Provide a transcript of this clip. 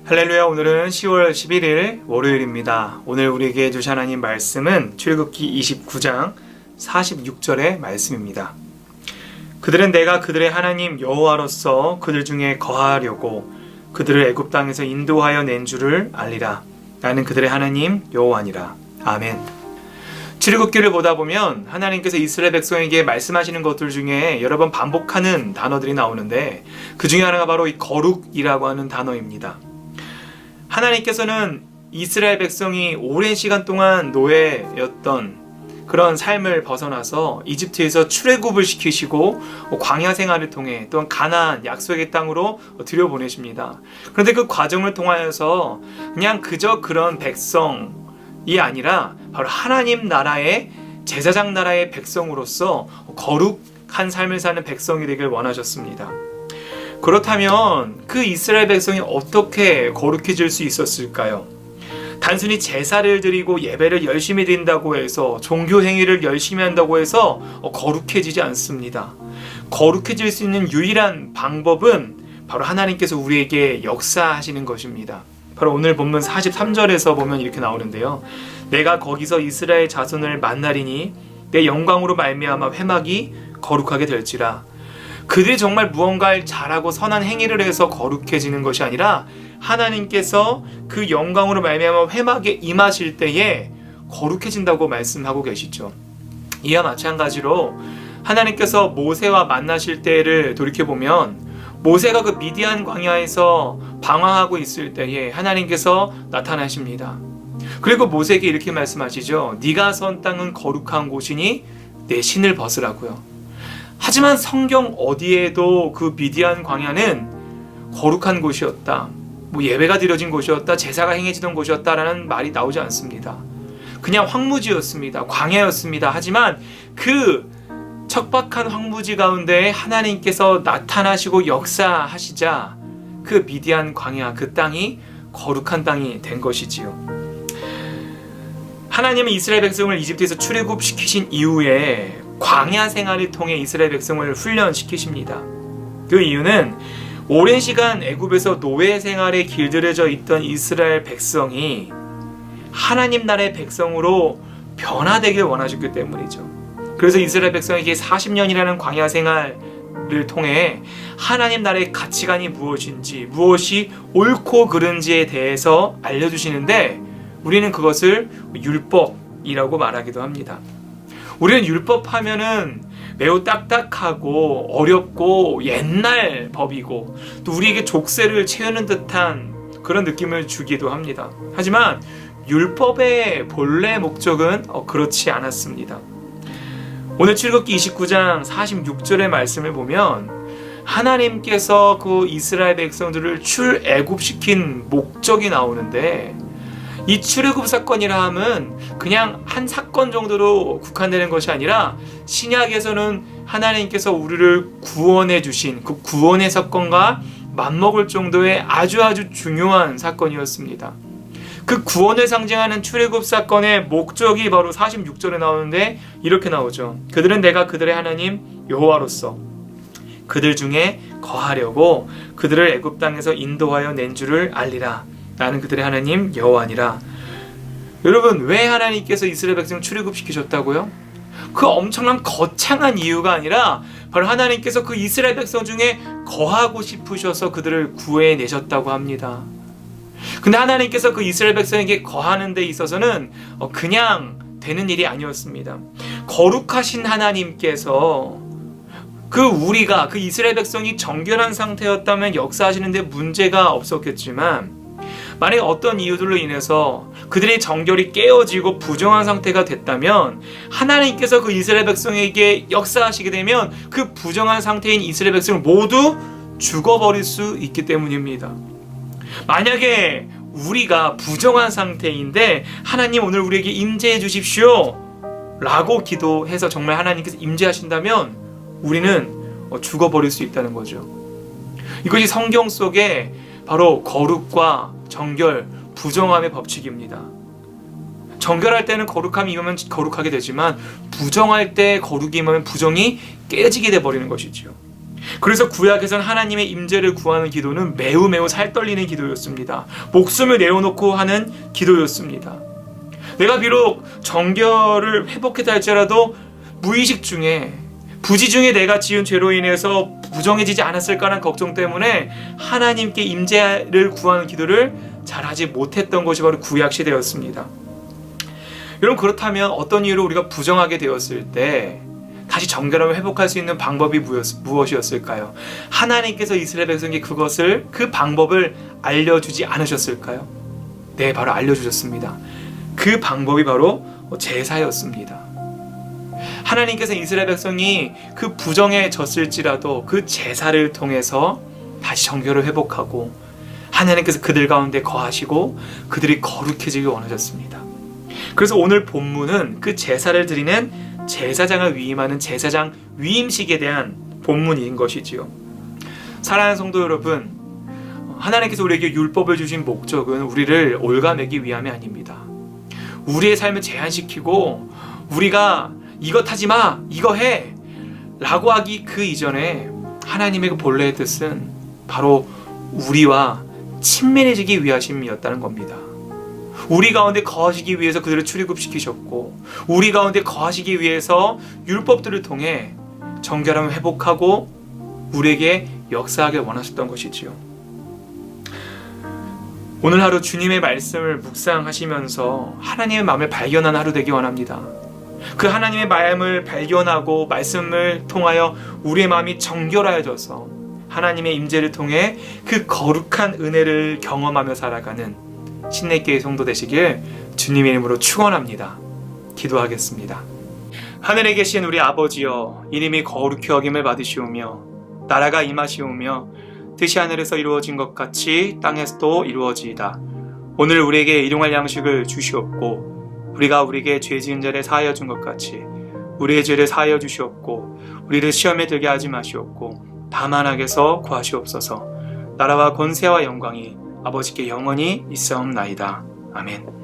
할렐루야. 오늘은 10월 11일 월요일입니다. 오늘 우리에게 주신 하나님 말씀은 출애굽기 29장 46절의 말씀입니다. 그들은 내가 그들의 하나님 여호와로서 그들 중에 거하려고 그들을 애굽 땅에서 인도하여 낸 줄을 알리라. 나는 그들의 하나님 여호와니라. 아멘. 출애굽기를 보다 보면 하나님께서 이스라엘 백성에게 말씀하시는 것들 중에 여러 번 반복하는 단어들이 나오는데 그 중에 하나가 바로 이 거룩이라고 하는 단어입니다. 하나님께서는 이스라엘 백성이 오랜 시간 동안 노예였던 그런 삶을 벗어나서 이집트에서 출애굽을 시키시고 광야 생활을 통해 또한 가나안 약속의 땅으로 들여보내십니다. 그런데 그 과정을 통하여서 그냥 그저 그런 백성이 아니라 바로 하나님 나라의 제사장 나라의 백성으로서 거룩한 삶을 사는 백성이 되길 원하셨습니다. 그렇다면 그 이스라엘 백성이 어떻게 거룩해질 수 있었을까요? 단순히 제사를 드리고 예배를 열심히 드린다고 해서 종교 행위를 열심히 한다고 해서 거룩해지지 않습니다. 거룩해질 수 있는 유일한 방법은 바로 하나님께서 우리에게 역사하시는 것입니다. 바로 오늘 본문 43절에서 보면 이렇게 나오는데요. 내가 거기서 이스라엘 자손을 만나리니 내 영광으로 말미암아 회막이 거룩하게 될지라. 그들이 정말 무언가를 잘하고 선한 행위를 해서 거룩해지는 것이 아니라 하나님께서 그 영광으로 말미암아 회막에 임하실 때에 거룩해진다고 말씀하고 계시죠. 이와 마찬가지로 하나님께서 모세와 만나실 때를 돌이켜보면 모세가 그 미디안 광야에서 방황하고 있을 때에 하나님께서 나타나십니다. 그리고 모세에게 이렇게 말씀하시죠. 네가 선 땅은 거룩한 곳이니 내 신을 벗으라고요. 하지만 성경 어디에도 그 미디안 광야는 거룩한 곳이었다, 예배가 드려진 곳이었다, 제사가 행해지던 곳이었다라는 말이 나오지 않습니다. 그냥 황무지였습니다. 광야였습니다. 하지만 그 척박한 황무지 가운데 하나님께서 나타나시고 역사하시자 그 미디안 광야, 그 땅이 거룩한 땅이 된 것이지요. 하나님은 이스라엘 백성을 이집트에서 출애굽시키신 이후에 광야 생활을 통해 이스라엘 백성을 훈련시키십니다. 그 이유는 오랜 시간 애굽에서 노예 생활에 길들여져 있던 이스라엘 백성이 하나님 나라의 백성으로 변화되길 원하셨기 때문이죠. 그래서 이스라엘 백성에게 40년이라는 광야 생활을 통해 하나님 나라의 가치관이 무엇인지, 무엇이 옳고 그른지에 대해서 알려주시는데 우리는 그것을 율법이라고 말하기도 합니다. 우리는 율법 하면은 매우 딱딱하고 어렵고 옛날 법이고 또 우리에게 족쇄를 채우는 듯한 그런 느낌을 주기도 합니다. 하지만 율법의 본래 목적은 그렇지 않았습니다. 오늘 출애굽기 29장 46절의 말씀을 보면 하나님께서 그 이스라엘 백성들을 출애굽시킨 목적이 나오는데 이 출애굽 사건이라 함은 그냥 한 사건 정도로 국한되는 것이 아니라 신약에서는 하나님께서 우리를 구원해 주신 그 구원의 사건과 맞먹을 정도의 아주 중요한 사건이었습니다. 그 구원을 상징하는 출애굽 사건의 목적이 바로 46절에 나오는데 이렇게 나오죠. 그들은 내가 그들의 하나님 여호와로서 그들 중에 거하려고 그들을 애굽 땅에서 인도하여 낸 줄을 알리라. 나는 그들의 하나님 여호와니라. 여러분, 왜 하나님께서 이스라엘 백성을 출애굽시키셨다고요? 그 엄청난 거창한 이유가 아니라 바로 하나님께서 그 이스라엘 백성 중에 거하고 싶으셔서 그들을 구해내셨다고 합니다. 근데 하나님께서 그 이스라엘 백성에게 거하는 데 있어서는 그냥 되는 일이 아니었습니다. 거룩하신 하나님께서 우리가 그 이스라엘 백성이 정결한 상태였다면 역사하시는데 문제가 없었겠지만 만약에 어떤 이유들로 인해서 그들의 정결이 깨어지고 부정한 상태가 됐다면 하나님께서 그 이스라엘 백성에게 역사하시게 되면 그 부정한 상태인 이스라엘 백성을 모두 죽어버릴 수 있기 때문입니다. 만약에 우리가 부정한 상태인데 하나님 오늘 우리에게 임재해 주십시오 라고 기도해서 정말 하나님께서 임재하신다면 우리는 죽어버릴 수 있다는 거죠. 이것이 성경 속에 바로 거룩과 정결, 부정함의 법칙입니다. 정결할 때는 거룩함이 임하면 거룩하게 되지만 부정할 때 거룩이 임하면 부정이 깨지게 돼버리는 것이죠. 그래서 구약에서는 하나님의 임재를 구하는 기도는 매우 살떨리는 기도였습니다. 목숨을 내어놓고 하는 기도였습니다. 내가 비록 정결을 회복했다 할지라도 무의식 중에 부지 중에 내가 지은 죄로 인해서 부정해지지 않았을까라는 걱정 때문에 하나님께 임재를 구하는 기도를 잘하지 못했던 것이 바로 구약 시대였습니다. 여러분, 그렇다면 어떤 이유로 우리가 부정하게 되었을 때 다시 정결함을 회복할 수 있는 방법이 무엇이었을까요? 하나님께서 이스라엘 백성에게 그 방법을 알려주지 않으셨을까요? 네, 바로 알려주셨습니다. 그 방법이 바로 제사였습니다. 하나님께서 이스라엘 백성이 그 부정에 졌을지라도 그 제사를 통해서 다시 정결을 회복하고 하나님께서 그들 가운데 거하시고 그들이 거룩해지길 원하셨습니다. 그래서 오늘 본문은 그 제사를 드리는 제사장을 위임하는 제사장 위임식에 대한 본문인 것이지요. 사랑하는 성도 여러분, 하나님께서 우리에게 율법을 주신 목적은 우리를 올가매기 위함이 아닙니다. 우리의 삶을 제한시키고 우리가 이것 하지 마, 이거 해 라고 하기 그 이전에 하나님의 그 본래의 뜻은 바로 우리와 친밀해지기 위하심이었다는 겁니다. 우리 가운데 거하시기 위해서 그들을 출애굽시키셨고 우리 가운데 거하시기 위해서 율법들을 통해 정결함을 회복하고 우리에게 역사하길 원하셨던 것이지요. 오늘 하루 주님의 말씀을 묵상하시면서 하나님의 마음을 발견하는 하루 되기 원합니다. 그 하나님의 마음을 발견하고 말씀을 통하여 우리의 마음이 정결하여져서 하나님의 임재를 통해 그 거룩한 은혜를 경험하며 살아가는 신내교회 성도 되시길 주님의 이름으로 축원합니다. 기도하겠습니다. 하늘에 계신 우리 아버지여, 이름이 거룩히 여김을 받으시오며 나라가 임하시오며 뜻이 하늘에서 이루어진 것 같이 땅에서도 이루어지이다. 오늘 우리에게 일용할 양식을 주시옵고 우리가 우리에게 죄 지은 자를 사하여 준 것 같이 우리의 죄를 사하여 주시옵고 우리를 시험에 들게 하지 마시옵고 다만 악에서 구하시옵소서. 나라와 권세와 영광이 아버지께 영원히 있사옵나이다. 아멘.